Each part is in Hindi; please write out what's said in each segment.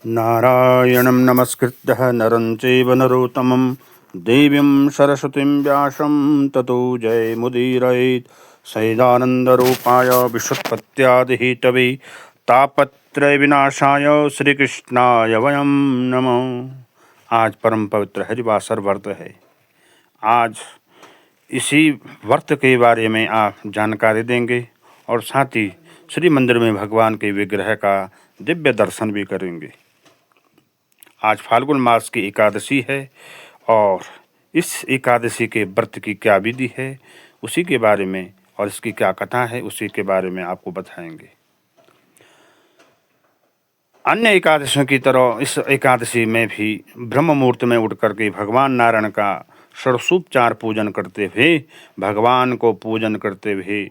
नारायणं नमस्कृत्य नरं चैव नरोत्तमं देवीं सरस्वतीं व्यासं ततो जयमुदीरयेत्। सैदानन्दरूपाय विश्वोत्पत्त्यादिहेतवे तापत्रय विनाशाय श्रीकृष्णाय वयं नमः। आज परम पवित्र हरिवासर व्रत है। आज इसी व्रत के बारे में आप जानकारी देंगे और साथ ही श्री मंदिर में भगवान के विग्रह का दिव्य दर्शन भी करेंगे। आज फाल्गुन मास की एकादशी है और इस एकादशी के व्रत की क्या विधि है उसी के बारे में और इसकी क्या कथा है उसी के बारे में आपको बताएंगे। अन्य एकादशियों की तरह इस एकादशी में भी ब्रह्म मुहूर्त में उठ करके भगवान नारायण का षोडशोपचार पूजन करते हुए भगवान को पूजन करते हुए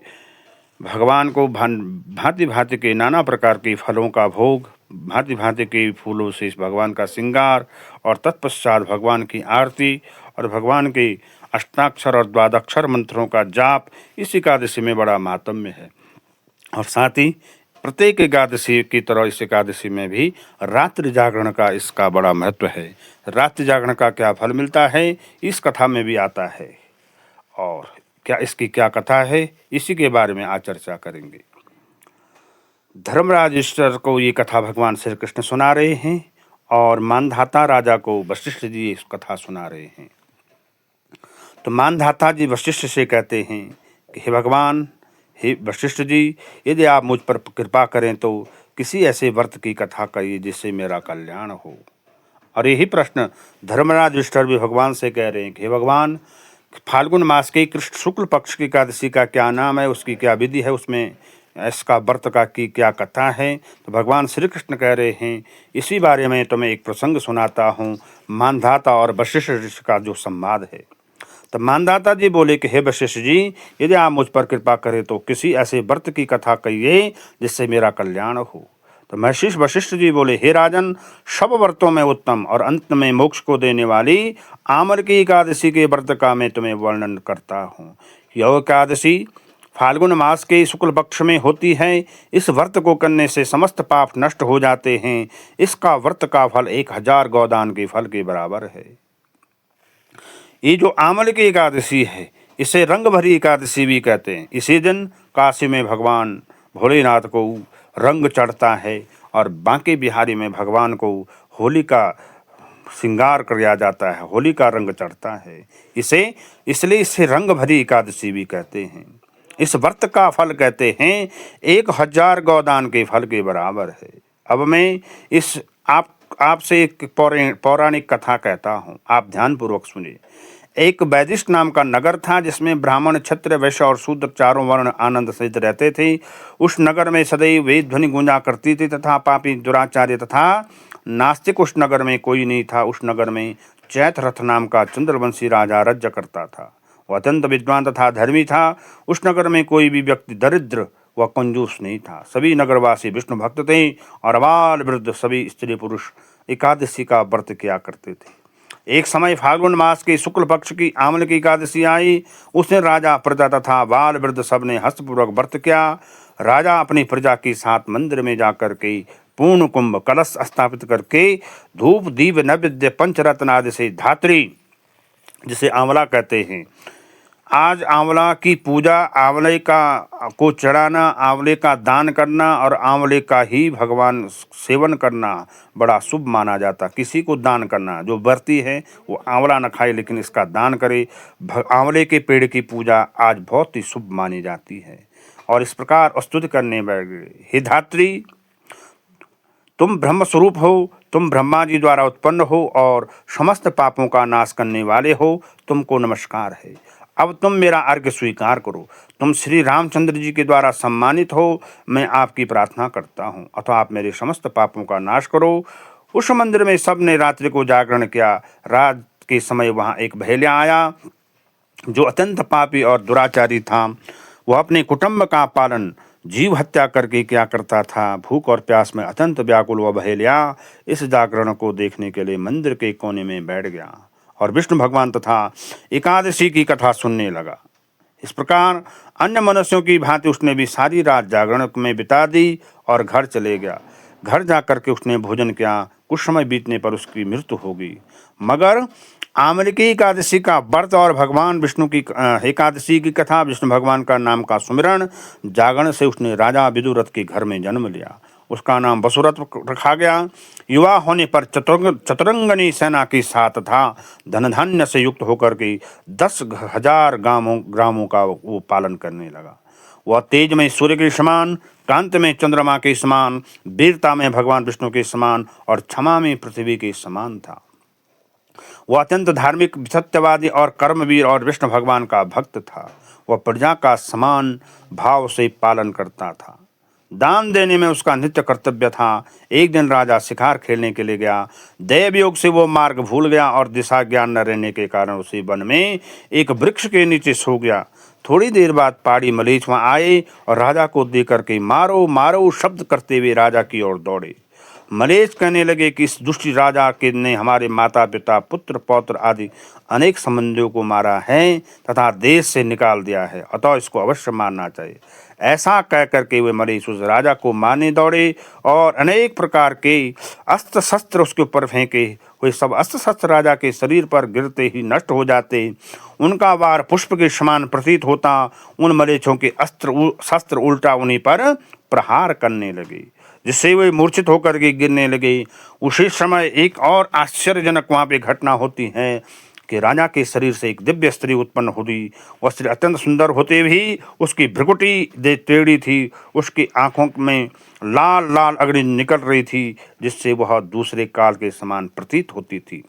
भगवान को भांति भांति के नाना प्रकार के फलों का भोग, भांति भांति के फूलों से इस भगवान का श्रृंगार और तत्पश्चात भगवान की आरती और भगवान के अष्टाक्षर और द्वादक्षर मंत्रों का जाप इस एकादशी में बड़ा महात्म्य है। और साथ ही प्रत्येक एकादशी की तरह इस एकादशी में भी रात्रि जागरण का इसका बड़ा महत्व है। रात्रि जागरण का क्या फल मिलता है इस कथा में भी आता है और क्या इसकी क्या कथा है इसी के बारे में आज चर्चा करेंगे। धर्मराज युधिष्ठिर को ये कथा भगवान श्री कृष्ण सुना रहे हैं और मानधाता राजा को वशिष्ठ जी इस कथा सुना रहे हैं। तो मानधाता जी वशिष्ठ से कहते हैं कि हे भगवान, हे वशिष्ठ जी, यदि आप मुझ पर कृपा करें तो किसी ऐसे व्रत की कथा करिए जिससे मेरा कल्याण हो। और यही प्रश्न धर्मराज युधिष्ठिर भी भगवान से कह रहे हैं कि हे भगवान, फाल्गुन मास के कृष्ण शुक्ल पक्ष की एकादशी का क्या नाम है, उसकी क्या विधि है, उसमें इसका व्रत का की क्या कथा है। तो भगवान श्री कृष्ण कह रहे हैं इसी बारे में तुम्हें एक प्रसंग सुनाता हूँ, मानधाता और वशिष्ठ ऋषि का जो संवाद है। तो मानधाता जी बोले कि हे वशिष्ठ जी, यदि आप मुझ पर कृपा करें तो किसी ऐसे व्रत की कथा कहिए जिससे मेरा कल्याण हो। तो महर्षि वशिष्ठ जी बोले, हे राजन, सब व्रतों में उत्तम और अंत में मोक्ष को देने वाली आमर की एकादशी के व्रत का मैं तुम्हें वर्णन करता हूँ। यह एकादशी फाल्गुन मास के शुक्ल पक्ष में होती है। इस व्रत को करने से समस्त पाप नष्ट हो जाते हैं। इसका व्रत का फल 1000 गौदान के फल के बराबर है। ये जो आमल की एकादशी है इसे रंग भरी एकादशी भी कहते हैं। इसी दिन काशी में भगवान भोलेनाथ को रंग चढ़ता है और बांके बिहारी में भगवान को होली का श्रृंगार किया जाता है, होली का रंग चढ़ता है। इसलिए इसे रंग भरी एकादशी भी कहते हैं। इस व्रत का फल कहते हैं 1000 गौदान के फल के बराबर है। अब मैं इस आपसे एक पौराणिक कथा कहता हूँ, आप ध्यानपूर्वक सुनिए। एक वैदिष्ट नाम का नगर था जिसमें ब्राह्मण, क्षत्रिय, वैश्य और शूद्र चारों वर्ण आनंद सहित रहते थे। उस नगर में सदैव वेद ध्वनि गूंजा करती थी तथा पापी, दुराचार्य तथा नास्तिक उस नगर में कोई नहीं था। उस नगर में चैत्ररथ नाम का चंद्रवंशी राजा राज्य करता था। वह अत्यंत विद्वान तथा धर्मी था। उस नगर में कोई भी व्यक्ति दरिद्र व कंजूस नहीं था। सभी नगरवासी विष्णु भक्त थे और बाल वृद्ध सभी स्त्री पुरुष एकादशी का व्रत किया करते थे। एक समय फाल्गुन मास के शुक्ल पक्ष की आमल की एकादशी आई। उसने राजा, प्रजा तथा बाल वृद्ध सब ने हस्तपूर्वक व्रत किया। राजा अपनी प्रजा के साथ मंदिर में जाकर के पूर्ण कुंभ कलश स्थापित करके धूप, दीप, नैवेद्य, पंचरत्न आदि से धात्री, जिसे आंवला कहते हैं, आज आंवला की पूजा, आंवले का को चढ़ाना, आंवले का दान करना और आंवले का ही भगवान सेवन करना बड़ा शुभ माना जाता। किसी को दान करना, जो व्रती है वो आंवला न खाए लेकिन इसका दान करे। आंवले के पेड़ की पूजा आज बहुत ही शुभ मानी जाती है। और इस प्रकार स्तुति करने बैठ गए, हे धात्री, तुम ब्रह्म स्वरूप हो, तुम ब्रह्मा जी द्वारा उत्पन्न हो और समस्त पापों का नाश करने वाले हो। तुमको नमस्कार है। अब तुम मेरा अर्घ्य स्वीकार करो। तुम श्री रामचंद्र जी के द्वारा सम्मानित हो। मैं आपकी प्रार्थना करता हूँ अथवा आप मेरे समस्त पापों का नाश करो। उस मंदिर में सब ने रात्रि को जागरण किया। रात के समय वहाँ एक बहेलिया आया जो अत्यंत पापी और दुराचारी था। वह अपने कुटुंब का पालन जीव हत्या करके क्या करता था। भूख और प्यास में अत्यंत व्याकुल वह बहेलिया इस जागरण को देखने के लिए मंदिर के कोने में बैठ गया और विष्णु भगवान तथा एकादशी की कथा सुनने लगा। इस प्रकार अन्य मनुष्यों की भांति उसने भी सारी रात जागरण में बिता दी और घर चले गया। घर जा कर के उसने भोजन किया। कुछ समय बीतने पर उसकी मृत्यु हो गई। मगर आमलिकी एकादशी का व्रत और भगवान विष्णु की एकादशी की कथा, विष्णु भगवान का नाम का सुमिरन, जागरण से उसने राजा विदुरथ के घर में जन्म लिया। उसका नाम वसुरथ रखा गया। युवा होने पर चतुरंगनी सेना के साथ था। धन धान्य से युक्त होकर के 10,000 ग्रामों का वो पालन करने लगा। वह तेज में सूर्य के समान, कांत में चंद्रमा के समान, वीरता में भगवान विष्णु के समान और क्षमा में पृथ्वी के समान था। वह अत्यंत धार्मिक, सत्यवादी और कर्मवीर और विष्णु भगवान का भक्त था। वह प्रजा का समान भाव से पालन करता था। दान देने में उसका नित्य कर्तव्य था। एक दिन राजा शिकार खेलने के लिए गया। दैव योग से वो मार्ग भूल गया और दिशा ज्ञान न रहने के कारण उसी वन में एक वृक्ष के नीचे सो गया। थोड़ी देर बाद पहाड़ी मरीच वहां आए और राजा को देकर के मारो मारो शब्द करते हुए राजा की ओर दौड़े। मलेच्छ कहने लगे कि इस दुष्ट राजा के ने हमारे माता पिता, पुत्र पौत्र आदि अनेक संबंधियों को मारा है तथा देश से निकाल दिया है, अतः इसको अवश्य मारना चाहिए। ऐसा कह करके वे मलेच्छ उस राजा को मारने दौड़े और अनेक प्रकार के अस्त्र शस्त्र उसके ऊपर फेंके। वे सब अस्त्र शस्त्र राजा के शरीर पर गिरते ही नष्ट हो जाते। उनका वार पुष्प के समान प्रतीत होता। उन मलेच्छों के अस्त्र शस्त्र उल्टा उन्हीं पर प्रहार करने लगे, जिससे वे मूर्छित होकर के गिरने लगे। उसी समय एक और आश्चर्यजनक वहाँ पे घटना होती है कि राजा के शरीर से एक दिव्य स्त्री उत्पन्न हुई। वह स्त्री अत्यंत सुंदर होते भी उसकी भ्रुकुटी टेढ़ी थी। उसकी आंखों में लाल लाल अग्नि निकल रही थी, जिससे वह दूसरे काल के समान प्रतीत होती थी।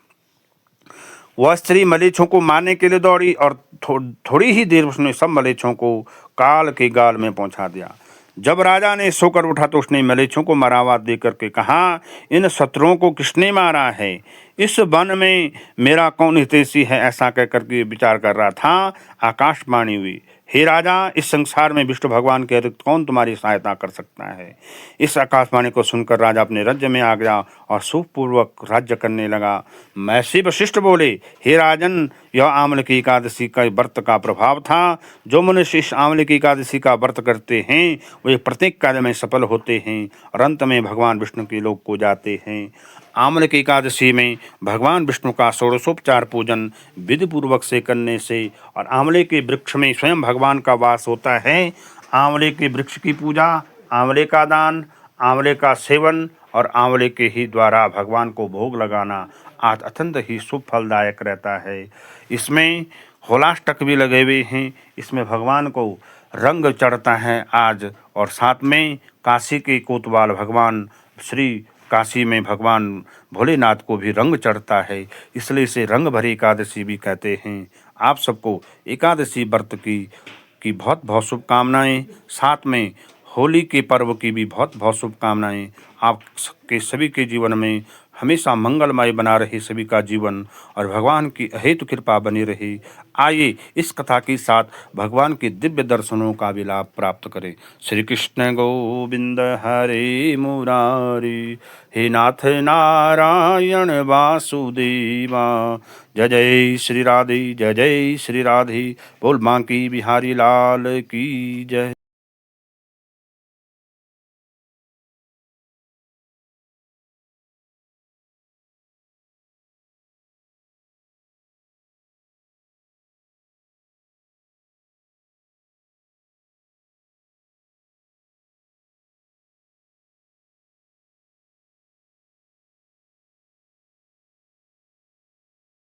वह स्त्री मलेच्छों को मारने के लिए दौड़ी और थोड़ी ही देर उसने सब मलेच्छों को काल के गाल में पहुंचा दिया। जब राजा ने सोकर उठा तो उसने मलेच्छों को मरावा दे करके कहा, इन शत्रुओं को किसने मारा है? इस वन में मेरा कौन हितैषी है? ऐसा कह करके विचार कर रहा था। आकाशवाणी हुई, हे राजा, इस संसार में विष्णु भगवान के अतिरिक्त कौन तुम्हारी सहायता कर सकता है? इस आकाशवाणी को सुनकर राजा अपने राज्य में आ गया और सुखपूर्वक राज्य करने लगा। महर्षि वशिष्ठ बोले, हे राजन, यह आमलकी एकादशी का व्रत का प्रभाव था। जो मनुष्य इस आमलकी एकादशी का व्रत करते हैं वे प्रत्येक कार्य में सफल होते हैं और अंत में भगवान विष्णु के लोक को जाते हैं। आमलकी एकादशी में भगवान विष्णु का षोडशोपचार पूजन विधि पूर्वक से करने से और आंवले के वृक्ष में स्वयं भगवान का वास होता है। आंवले के वृक्ष की पूजा, आंवले का दान, आंवले का सेवन और आंवले के ही द्वारा भगवान को भोग लगाना आज अत्यंत ही शुभ फलदायक रहता है। इसमें होलाष्टक भी लगे हुए हैं। इसमें भगवान को रंग चढ़ता है आज, और साथ में काशी के कोतवाल भगवान श्री काशी में भगवान भोलेनाथ को भी रंग चढ़ता है, इसलिए इसे रंग भरी एकादशी भी कहते हैं। आप सबको एकादशी व्रत की बहुत बहुत शुभकामनाएं। साथ में होली के पर्व की भी बहुत बहुत शुभकामनाएं। आपके सभी के जीवन में हमेशा मंगलमय बना रहे सभी का जीवन और भगवान की अहेतु कृपा बनी रहे। आइए इस कथा के साथ भगवान के दिव्य दर्शनों का भी लाभ प्राप्त करें। श्री कृष्ण गोविंद हरे मुरारी, हे नाथ नारायण वासुदेवा। जय जय श्री राधे, जय जय श्री राधे। बोल बांकी बिहारी लाल की जय।